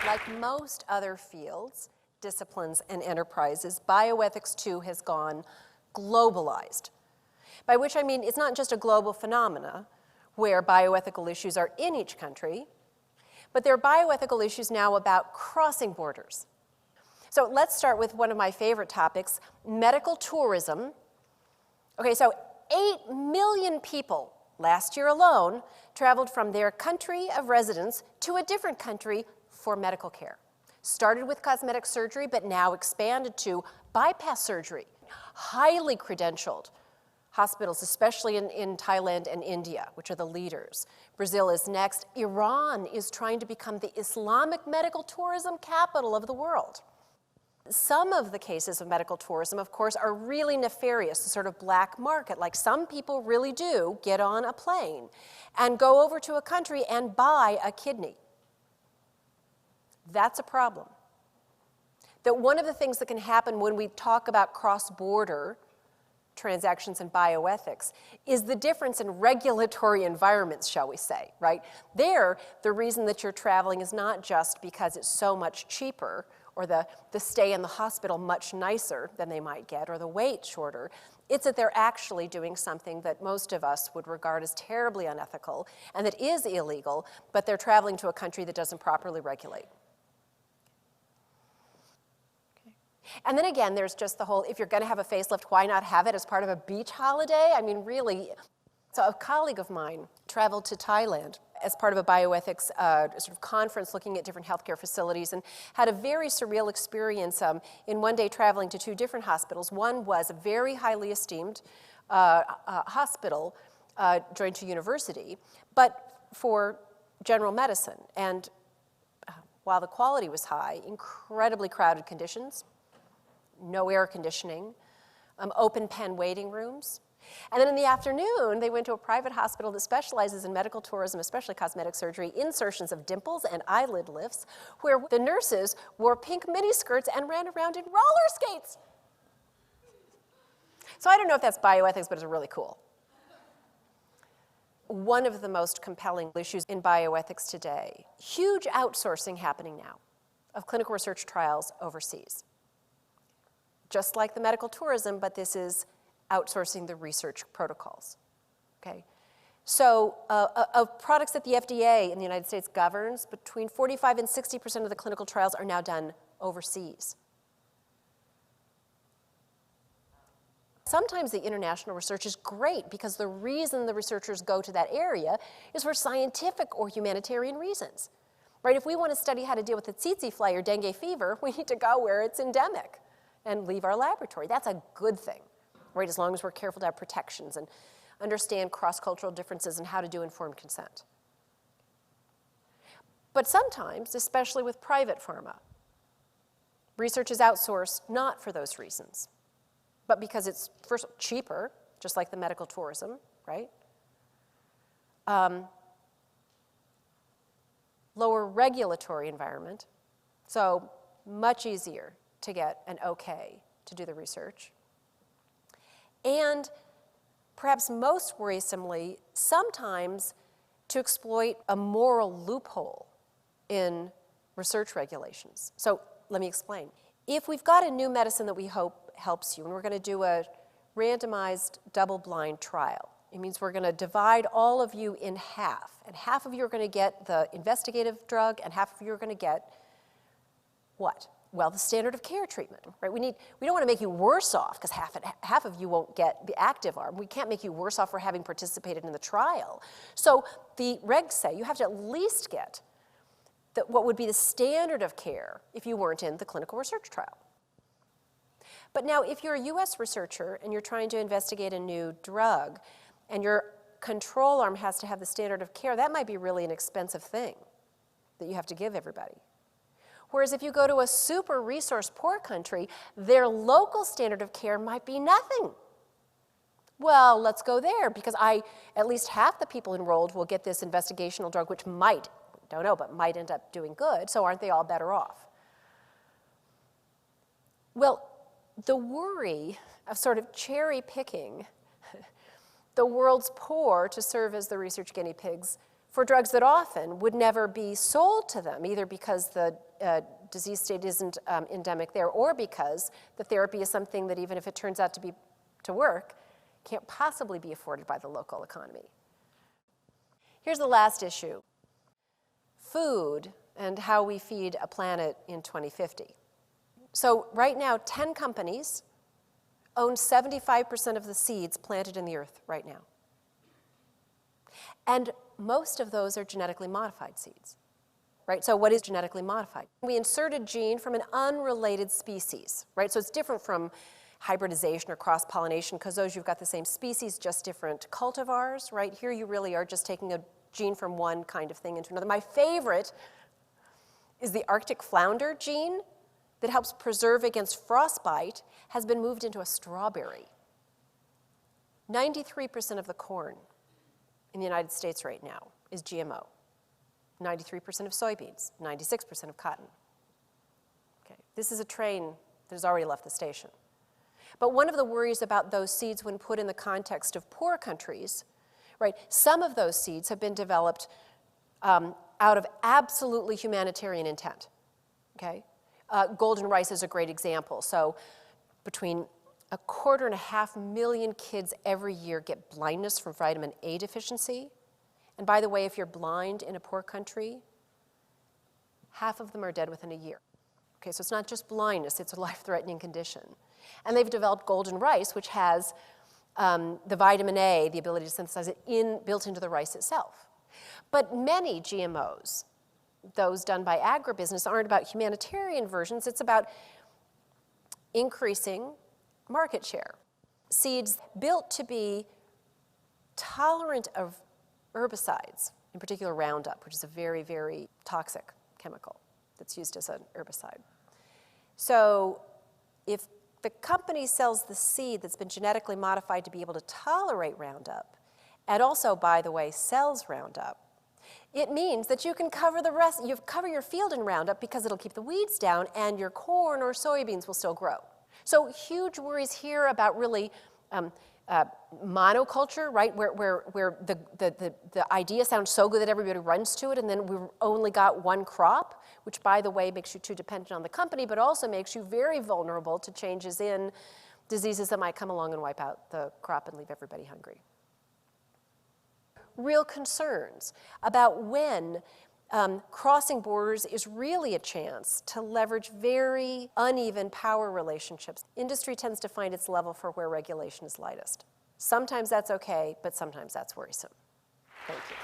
Like most other fields, disciplines, and enterprises, bioethics too has gone globalized. By which I mean it's not just a global phenomena where bioethical issues are in each country, but there are bioethical issues now about crossing borders. So let's start with one of my favorite topics, medical tourism. Okay, so 8 million people last year alone traveled from their country of residence to a different country for medical care. Started with cosmetic surgery, but now expanded to bypass surgery. Highly credentialed hospitals, especially in Thailand and India, which are the leaders. Brazil is next. Iran is trying to become the Islamic medical tourism capital of the world. Some of the cases of medical tourism, of course, are really nefarious, a sort of black market. Like some people really do get on a plane and go over to a country and buy a kidney. That's a problem. That one of the things that can happen when we talk about cross-border transactions and bioethics is the difference in regulatory environments, shall we say, right? There, the reason that you're traveling is not just because it's so much cheaper or the stay in the hospital much nicer than they might get or the wait shorter. It's that they're actually doing something that most of us would regard as terribly unethical and that is illegal, but they're traveling to a country that doesn't properly regulate. And then again, there's just the whole, if you're going to have a facelift, why not have it as part of a beach holiday? I mean, really. So a colleague of mine traveled to Thailand as part of a bioethics sort of conference looking at different healthcare facilities and had a very surreal experience in one day traveling to 2 different hospitals. One was a very highly esteemed hospital joined to university, but for general medicine. And while the quality was high, incredibly crowded conditions, no air conditioning, open pen waiting rooms. And then in the afternoon, they went to a private hospital that specializes in medical tourism, especially cosmetic surgery, insertions of dimples and eyelid lifts, where the nurses wore pink miniskirts and ran around in roller skates. So I don't know if that's bioethics, but it's really cool. One of the most compelling issues in bioethics today, huge outsourcing happening now of clinical research trials overseas. Just like the medical tourism, but this is outsourcing the research protocols, okay? So of products that the FDA in the United States governs, between 45 and 60% of the clinical trials are now done overseas. Sometimes the international research is great because the reason the researchers go to that area is for scientific or humanitarian reasons, right? If we want to study how to deal with the tsetse fly or dengue fever, we need to go where it's endemic and leave our laboratory. That's a good thing, right, as long as we're careful to have protections and understand cross-cultural differences and how to do informed consent. But sometimes, especially with private pharma, research is outsourced not for those reasons, but because it's first cheaper, just like the medical tourism, right? Lower regulatory environment, so much easier to get an okay to do the research. And perhaps most worrisomely, sometimes to exploit a moral loophole in research regulations. So let me explain. If we've got a new medicine that we hope helps you, and we're going to do a randomized double-blind trial, it means we're going to divide all of you in half, and half of you are going to get the investigative drug, and half of you are going to get what? Well, the standard of care treatment, right? We don't want to make you worse off because half of you won't get the active arm. We can't make you worse off for having participated in the trial. So the regs say you have to at least get what would be the standard of care if you weren't in the clinical research trial. But now if you're a US researcher and you're trying to investigate a new drug and your control arm has to have the standard of care, that might be really an expensive thing that you have to give everybody. Whereas if you go to a super resource-poor country, their local standard of care might be nothing. Well, let's go there because at least half the people enrolled will get this investigational drug, which might, don't know, but might end up doing good, so aren't they all better off? Well, the worry of sort of cherry-picking the world's poor to serve as the research guinea pigs for drugs that often would never be sold to them, either because the disease state isn't endemic there, or because the therapy is something that, even if it turns out to work, can't possibly be afforded by the local economy. Here's the last issue: food and how we feed a planet in 2050. So right now, 10 companies own 75% of the seeds planted in the earth right now. And most of those are genetically modified seeds, right? So what is genetically modified? We insert a gene from an unrelated species, right? So it's different from hybridization or cross-pollination, because those, you've got the same species, just different cultivars, right? Here you really are just taking a gene from one kind of thing into another. My favorite is the Arctic flounder gene that helps preserve against frostbite, has been moved into a strawberry. 93% of the corn in the United States right now is GMO. 93% of soybeans, 96% of cotton. Okay. This is a train that has already left the station. But one of the worries about those seeds when put in the context of poor countries, right, some of those seeds have been developed out of absolutely humanitarian intent, okay? Golden rice is a great example. So between 2.25 million kids every year get blindness from vitamin A deficiency. And by the way, if you're blind in a poor country, half of them are dead within a year. Okay, so it's not just blindness, it's a life-threatening condition. And they've developed golden rice, which has the vitamin A, the ability to synthesize it, built into the rice itself. But many GMOs, those done by agribusiness, aren't about humanitarian versions, it's about increasing market share. Seeds built to be tolerant of herbicides, in particular Roundup, which is a very, very toxic chemical that's used as an herbicide. So if the company sells the seed that's been genetically modified to be able to tolerate Roundup, and also, by the way, sells Roundup, it means that you can cover the rest, you cover your field in Roundup because it'll keep the weeds down and your corn or soybeans will still grow. So huge worries here about really monoculture, right, where the idea sounds so good that everybody runs to it, and then we've only got one crop, which, by the way, makes you too dependent on the company, but also makes you very vulnerable to changes in diseases that might come along and wipe out the crop and leave everybody hungry. Real concerns about when crossing borders is really a chance to leverage very uneven power relationships. Industry tends to find its level for where regulation is lightest. Sometimes that's okay, but sometimes that's worrisome. Thank you.